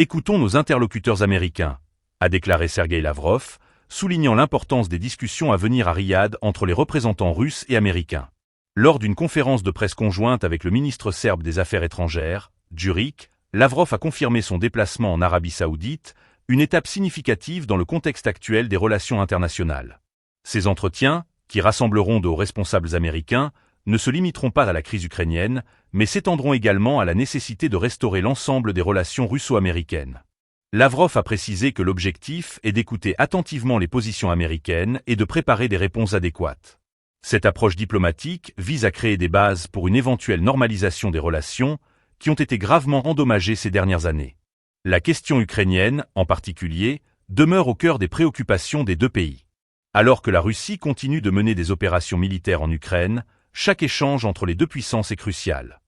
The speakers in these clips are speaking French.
Écoutons nos interlocuteurs américains, a déclaré Sergueï Lavrov, soulignant l'importance des discussions à venir à Riyad entre les représentants russes et américains. Lors d'une conférence de presse conjointe avec le ministre serbe des Affaires étrangères, Đurić, Lavrov a confirmé son déplacement en Arabie Saoudite, une étape significative dans le contexte actuel des relations internationales. Ces entretiens, qui rassembleront de hauts responsables américains, ne se limiteront pas à la crise ukrainienne, mais s'étendront également à la nécessité de restaurer l'ensemble des relations russo-américaines. Lavrov a précisé que l'objectif est d'écouter attentivement les positions américaines et de préparer des réponses adéquates. Cette approche diplomatique vise à créer des bases pour une éventuelle normalisation des relations qui ont été gravement endommagées ces dernières années. La question ukrainienne, en particulier, demeure au cœur des préoccupations des deux pays. Alors que la Russie continue de mener des opérations militaires en Ukraine, chaque échange entre les deux puissances est crucial.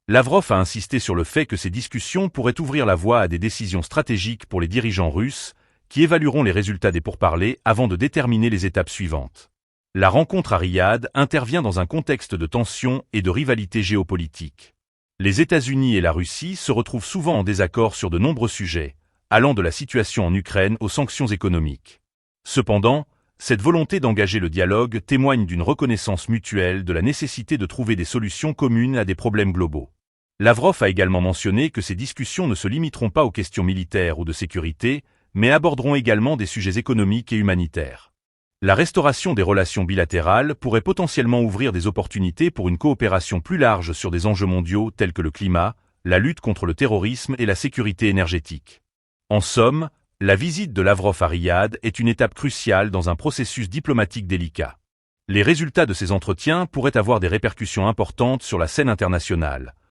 Lavrov a insisté sur le fait que ces discussions pourraient ouvrir la voie à des décisions stratégiques pour les dirigeants russes, qui évalueront les résultats des pourparlers avant de déterminer les étapes suivantes. La rencontre à Riyad intervient dans un contexte de tension et de rivalité géopolitique. Les États-Unis et la Russie se retrouvent souvent en désaccord sur de nombreux sujets, allant de la situation en Ukraine aux sanctions économiques. Cependant, cette volonté d'engager le dialogue témoigne d'une reconnaissance mutuelle de la nécessité de trouver des solutions communes à des problèmes globaux. Lavrov a également mentionné que ces discussions ne se limiteront pas aux questions militaires ou de sécurité, mais aborderont également des sujets économiques et humanitaires. La restauration des relations bilatérales pourrait potentiellement ouvrir des opportunités pour une coopération plus large sur des enjeux mondiaux tels que le climat, la lutte contre le terrorisme et la sécurité énergétique. En somme, la visite de Lavrov à Riyad est une étape cruciale dans un processus diplomatique délicat. Les résultats de ces entretiens pourraient avoir des répercussions importantes sur la scène internationale,